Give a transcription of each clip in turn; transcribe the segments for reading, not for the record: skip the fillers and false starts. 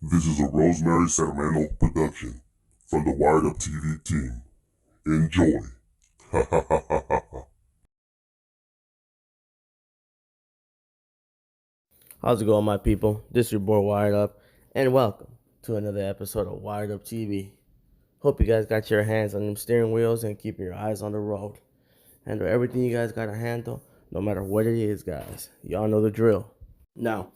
This is a Rosemary Sacramento production from the Wired Up TV team. Enjoy. How's it going, my people? This is your boy Wired Up, and welcome to another episode of Wired Up TV. Hope you guys got your hands on them steering wheels and keeping your eyes on the road. Handle everything you guys got to handle, no matter what it is, guys. Y'all know the drill. Now,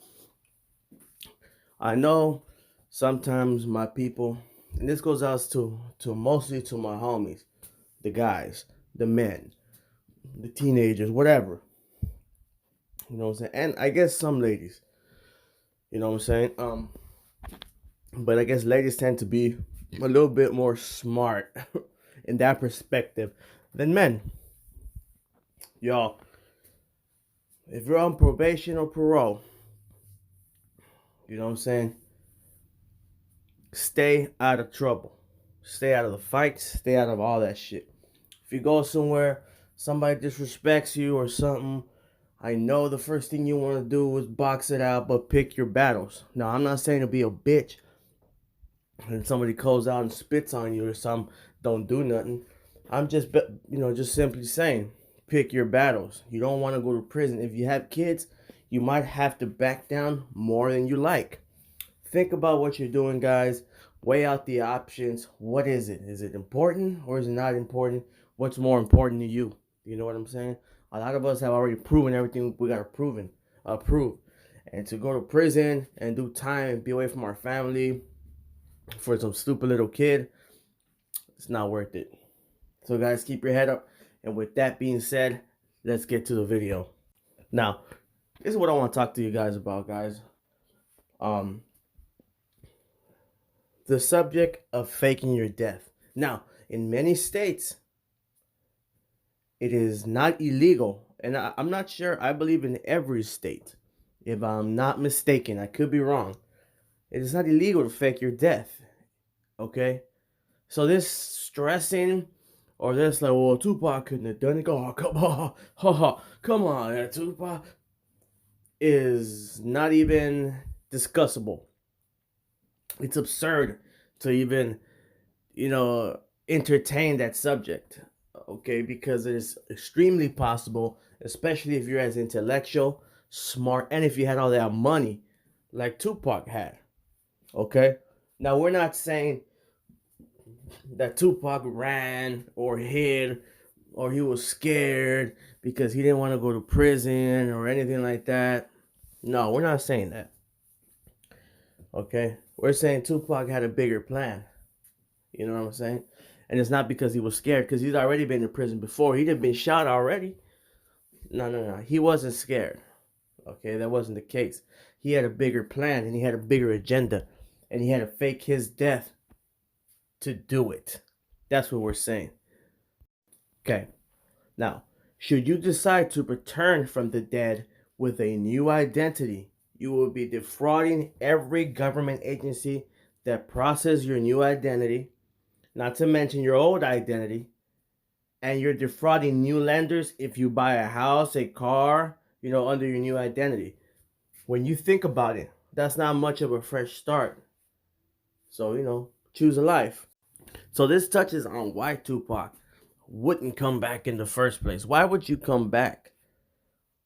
I know sometimes my people, and this goes out to mostly to my homies, the guys, the men, the teenagers, whatever. You know what I'm saying? And I guess some ladies. You know what I'm saying? But I guess ladies tend to be a little bit more smart in that perspective than men. Y'all, if you're on probation or parole, you know what I'm saying? Stay out of trouble. Stay out of the fights. Stay out of all that shit. If you go somewhere, somebody disrespects you or something, I know the first thing you want to do is box it out, but pick your battles. Now, I'm not saying to be a bitch and somebody calls out and spits on you or something, don't do nothing. I'm just, just simply saying, pick your battles. You don't want to go to prison. If you have kids, you might have to back down more than you like. Think about what you're doing, guys. Weigh out the options. What is it? Is it important or is it not important? What's more important to you? You know what I'm saying? A lot of us have already proven everything we got to prove. And to go to prison and do time and be away from our family for some stupid little kid, it's not worth it. So guys, keep your head up. And with that being said, let's get to the video. Now, this is what I want to talk to you guys about, guys. The subject of faking your death. Now, in many states, it is not illegal. And I'm not sure. I believe in every state. If I'm not mistaken, I could be wrong. It is not illegal to fake your death. Okay? So this stressing or this like, well, Tupac couldn't have done it. Oh, come on. Come on, Tupac is not even discussable. It's absurd to even, entertain that subject. Okay? Because it is extremely possible, especially if you're as intellectual, smart, and if you had all that money like Tupac had. Okay? Now, we're not saying that Tupac ran or hid or he was scared because he didn't want to go to prison or anything like that. No, we're not saying that. Okay? We're saying Tupac had a bigger plan. You know what I'm saying? And it's not because he was scared, because he's already been in prison before. He'd have been shot already. No. He wasn't scared. Okay? That wasn't the case. He had a bigger plan and he had a bigger agenda. And he had to fake his death to do it. That's what we're saying. Okay. Now, should you decide to return from the dead with a new identity, you will be defrauding every government agency that processes your new identity, not to mention your old identity, and you're defrauding new lenders if you buy a house, a car, under your new identity. When you think about it, that's not much of a fresh start. So, choose a life. So this touches on why Tupac wouldn't come back in the first place. Why would you come back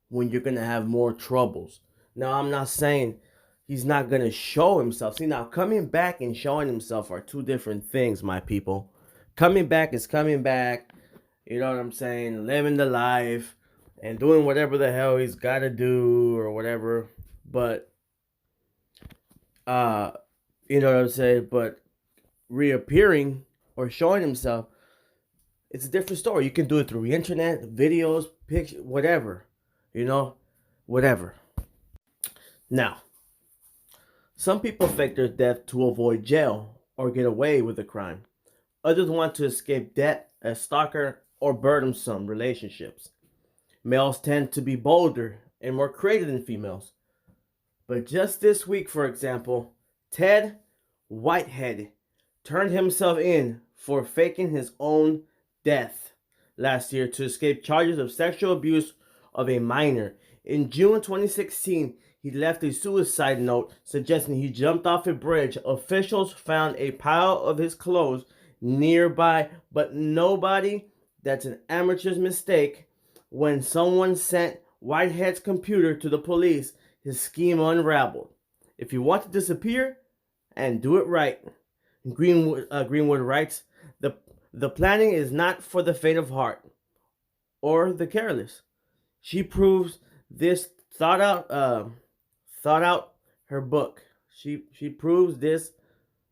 when you're going to have more troubles? Now, I'm not saying he's not going to show himself. See, now, coming back and showing himself are two different things, my people. Coming back is coming back, you know what I'm saying, living the life and doing whatever the hell he's got to do or whatever. But, you know what I'm saying, but reappearing or showing himself, it's a different story. You can do it through the internet, videos, pictures, whatever. Whatever. Now, some people fake their death to avoid jail or get away with a crime. Others want to escape debt, a stalker, or burdensome relationships. Males tend to be bolder and more creative than females. But just this week, for example, Ted Whitehead turned himself in for faking his own death last year to escape charges of sexual abuse of a minor. In June 2016, he left a suicide note suggesting he jumped off a bridge. Officials found a pile of his clothes nearby, but nobody. That's an amateur's mistake. When someone sent Whitehead's computer to the police, his scheme unraveled. If you want to disappear, and do it right, Greenwood writes, the planning is not for the faint of heart or the careless. She proves this thought out her book. She proves this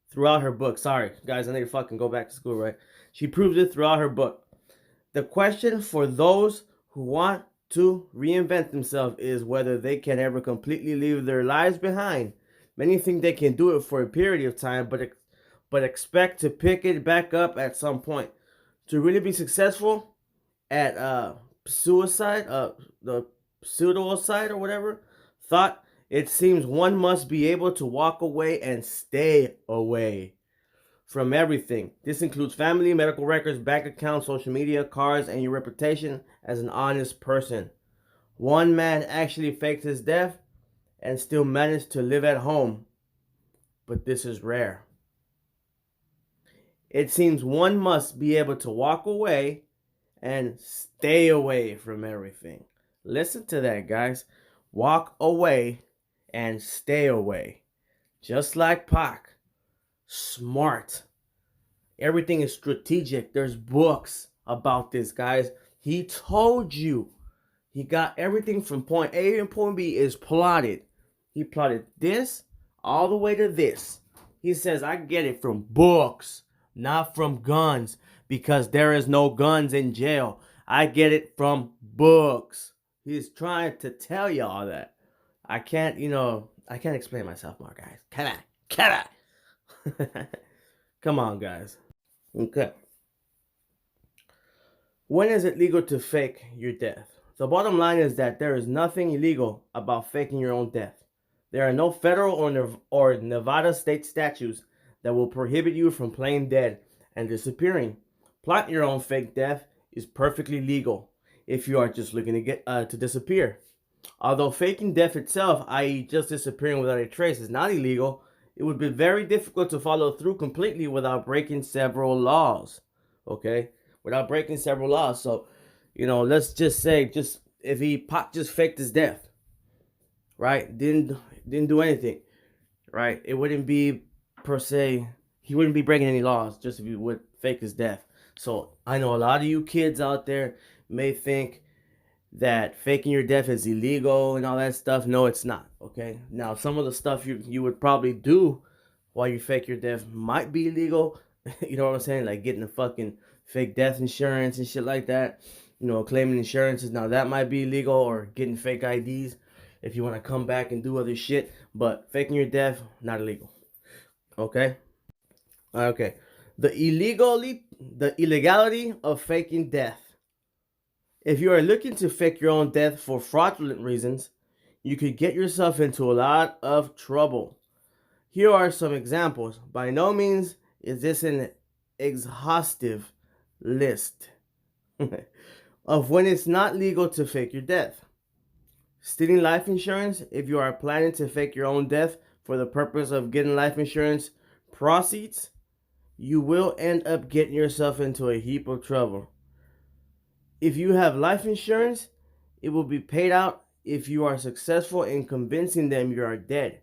throughout her book. Sorry, guys, I need to fucking go back to school, right? She proves it throughout her book. The question for those who want to reinvent themselves is whether they can ever completely leave their lives behind. Many think they can do it for a period of time, but expect to pick it back up at some point. To really be successful at suicide, the pseudocide or whatever, thought, it seems one must be able to walk away and stay away from everything. This includes family, medical records, bank accounts, social media, cars, and your reputation as an honest person. One man actually faked his death and still managed to live at home, but this is rare. It seems one must be able to walk away and stay away from everything. Listen to that, guys. Walk away and stay away. Just like Pac. Smart. Everything is strategic. There's books about this, guys. He told you. He got everything from point A and point B is plotted. He plotted this all the way to this. He says, I get it from books, not from guns, because there is no guns in jail. I get it from books. He's trying to tell y'all that. I can't explain myself more, guys. Can I? Come on, guys. Okay. When is it legal to fake your death? The bottom line is that there is nothing illegal about faking your own death. There are no federal or Nevada state statutes that will prohibit you from playing dead and disappearing. Plotting your own fake death is perfectly legal if you are just looking to get to disappear. Although faking death itself, i.e. just disappearing without a trace, is not illegal, it would be very difficult to follow through completely without breaking several laws. Okay? Without breaking several laws. So, let's just say, if Pac just faked his death, right? Didn't do anything, right? It wouldn't be, per se, he wouldn't be breaking any laws just if he would fake his death. So, I know a lot of you kids out there may think that faking your death is illegal and all that stuff. No, it's not, okay? Now, some of the stuff you would probably do while you fake your death might be illegal. You know what I'm saying? Like getting a fucking fake death insurance and shit like that. Claiming insurances. Now, that might be illegal, or getting fake IDs if you want to come back and do other shit. But faking your death, not illegal. Okay? Okay. The illegality of faking death. If you are looking to fake your own death for fraudulent reasons, you could get yourself into a lot of trouble. Here are some examples. By no means is this an exhaustive list of when it's not legal to fake your death. Stealing life insurance. If you are planning to fake your own death for the purpose of getting life insurance proceeds, you will end up getting yourself into a heap of trouble. If you have life insurance, it will be paid out if you are successful in convincing them you are dead.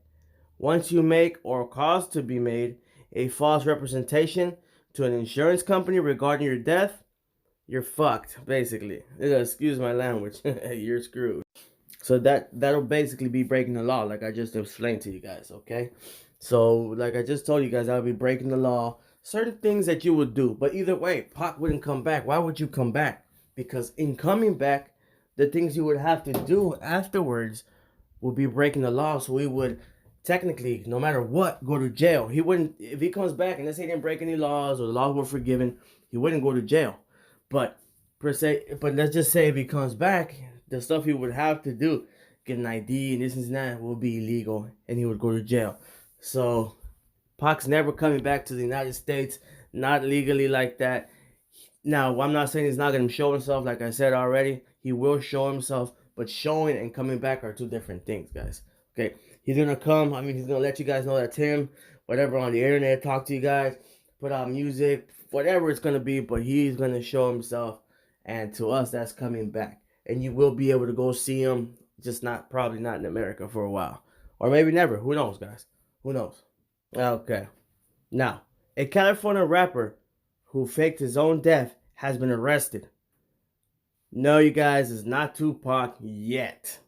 Once you make, or cause to be made, a false representation to an insurance company regarding your death, you're fucked, basically. Excuse my language. You're screwed. So that'll basically be breaking the law, like I just explained to you guys, okay? So, like I just told you guys, I'll be breaking the law. Certain things that you would do. But either way, Pac wouldn't come back. Why would you come back? Because in coming back, the things you would have to do afterwards would be breaking the law. So he would technically, no matter what, go to jail. He wouldn't, if he comes back and let's say he didn't break any laws or the laws were forgiven, he wouldn't go to jail. But let's just say if he comes back, the stuff he would have to do, get an ID and this and that, will be illegal and he would go to jail. So Pac's never coming back to the United States, not legally like that. Now, I'm not saying he's not going to show himself, like I said already. He will show himself, but showing and coming back are two different things, guys. Okay, he's gonna come. I mean, he's gonna let you guys know that's him. Whatever on the internet, talk to you guys, put out music, whatever it's gonna be. But he's gonna show himself, and to us, that's coming back. And you will be able to go see him. Just not probably not in America for a while, or maybe never. Who knows, guys? Who knows? Okay. Now, a California rapper who faked his own death has been arrested. No, you guys, it's not Tupac yet.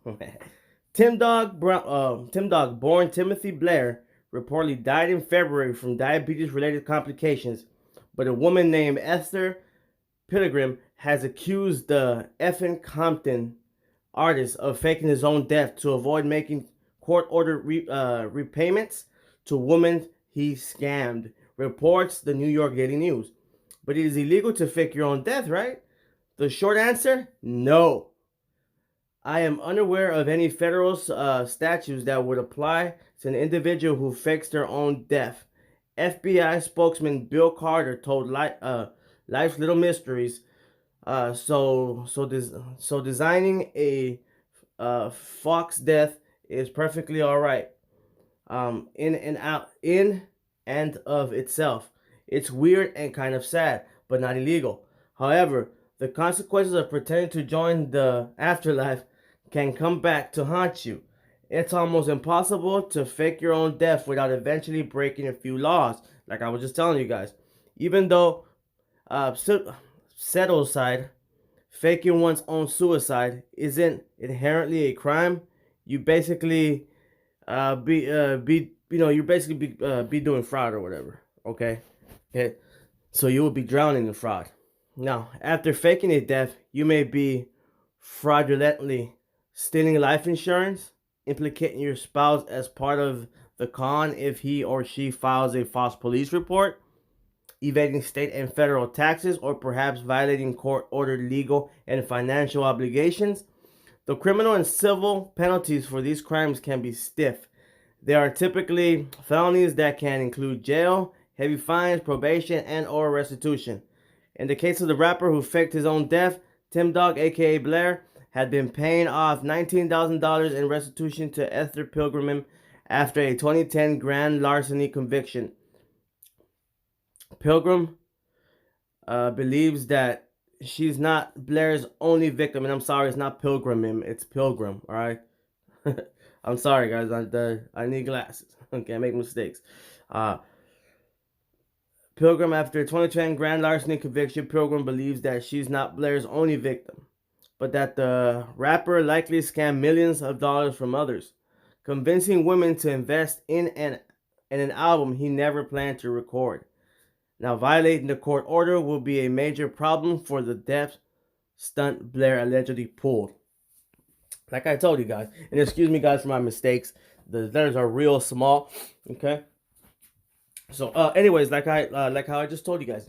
Tim Dog, born Timothy Blair, reportedly died in February from diabetes-related complications, but a woman named Esther Pilgrim has accused the effin' Compton artist of faking his own death to avoid making court-ordered repayments to women he scammed, reports the New York Daily News. But it is illegal to fake your own death, right? The short answer, no. I am unaware of any federal statutes that would apply to an individual who fakes their own death. FBI spokesman Bill Carter told Life's Little Mysteries. So designing a fox death is perfectly all right. In and of itself, it's weird and kind of sad, but not illegal. However, the consequences of pretending to join the afterlife can come back to haunt you. It's almost impossible to fake your own death without eventually breaking a few laws, like I was just telling you guys. Even though set aside, faking one's own suicide isn't inherently a crime. You basically be doing fraud or whatever. Okay. So you will be drowning in fraud. Now, after faking a death, you may be fraudulently stealing life insurance, implicating your spouse as part of the con if he or she files a false police report, evading state and federal taxes, or perhaps violating court-ordered legal and financial obligations. The criminal and civil penalties for these crimes can be stiff. They are typically felonies that can include jail, heavy fines, probation, and or restitution. In the case of the rapper who faked his own death, Tim Dog, aka Blair, had been paying off $19,000 in restitution to Esther Pilgrim after a 2010 grand larceny conviction. Pilgrim believes that she's not Blair's only victim, and I'm sorry, it's not Pilgrim, it's Pilgrim, all right? I'm sorry, guys, I need glasses. Okay, I make mistakes. Pilgrim, after a 2010 grand larceny conviction, Pilgrim believes that she's not Blair's only victim, but that the rapper likely scammed millions of dollars from others, convincing women to invest in an album he never planned to record. Now, violating the court order will be a major problem for the death stunt Blair allegedly pulled. Like I told you guys, and excuse me guys for my mistakes, the letters are real small, okay? So, anyways, like how I just told you guys.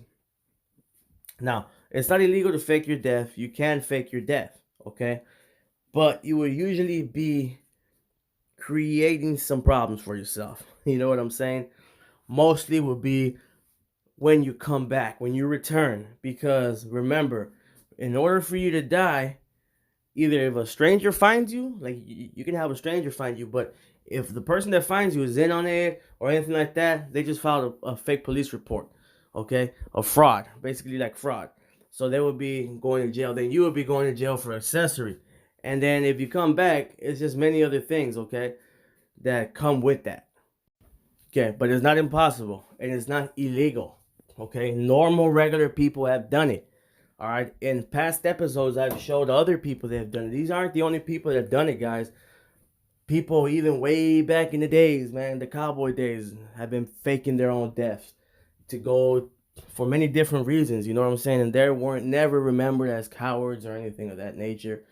Now, it's not illegal to fake your death. You can fake your death, okay? But you will usually be creating some problems for yourself. You know what I'm saying? Mostly will be when you come back, when you return. Because remember, in order for you to die, either if a stranger finds you, like you can have a stranger find you, but if the person that finds you is in on it or anything like that, they just filed a fake police report, okay? A fraud, basically like fraud. So they would be going to jail. Then you would be going to jail for accessory. And then if you come back, it's just many other things, okay, that come with that. Okay, but it's not impossible and it's not illegal, okay? Normal, regular people have done it. All right, in past episodes, I've showed other people that have done it. These aren't the only people that have done it, guys. People even way back in the days, man, the cowboy days, have been faking their own deaths to go for many different reasons, you know what I'm saying? And they weren't never remembered as cowards or anything of that nature.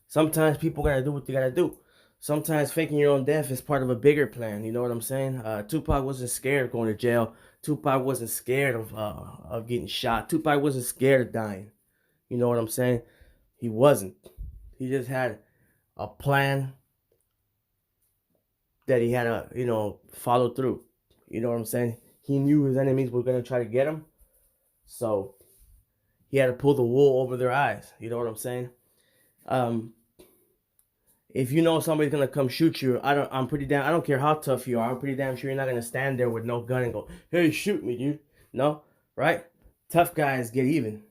Sometimes people gotta do what they gotta do. Sometimes faking your own death is part of a bigger plan, you know what I'm saying? Tupac wasn't scared of going to jail. Tupac wasn't scared of getting shot. Tupac wasn't scared of dying. You know what I'm saying? He wasn't. He just had a plan that he had to, follow through. You know what I'm saying? He knew his enemies were going to try to get him. So he had to pull the wool over their eyes. You know what I'm saying? If you know somebody's gonna come shoot you, I don't care how tough you are. I'm pretty damn sure you're not gonna stand there with no gun and go, "Hey, shoot me, dude." No, right? Tough guys get even,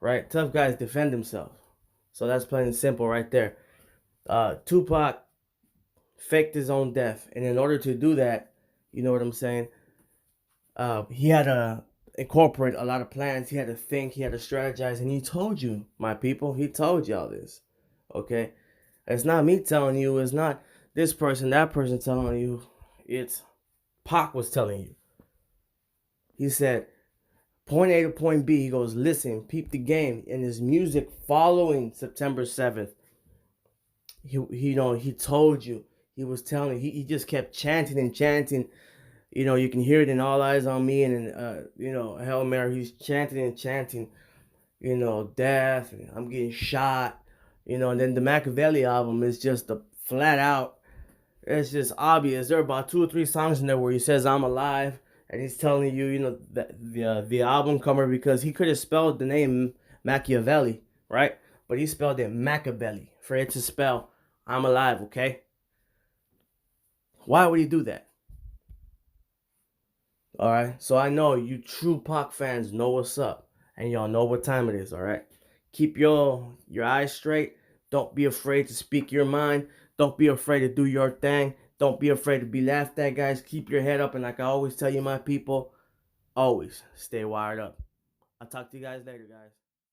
right? Tough guys defend themselves. So that's plain and simple right there. Tupac faked his own death, and in order to do that, you know what I'm saying? He had to incorporate a lot of plans. He had to think. He had to strategize, and he told you, my people. He told y'all this. Okay, it's not me telling you. It's not this person, that person telling you. It's Pac was telling you. He said, point A to point B. He goes, listen, peep the game. In his music following September 7th, he told you. He was telling you. He just kept chanting and chanting. You can hear it in All Eyes on Me and in Hail Mary. He's chanting and chanting. Death. And I'm getting shot. And then the Machiavelli album is just a flat out. It's just obvious. There are about 2 or 3 songs in there where he says I'm alive, and he's telling you, the album cover, because he could have spelled the name Machiavelli, right? But he spelled it Machiavelli for it to spell I'm alive. Okay. Why would he do that? All right. So I know you true Pac fans know what's up, and y'all know what time it is. All right. Keep your eyes straight. Don't be afraid to speak your mind. Don't be afraid to do your thing. Don't be afraid to be laughed at, guys. Keep your head up, and like I always tell you, my people, always stay wired up. I'll talk to you guys later, guys.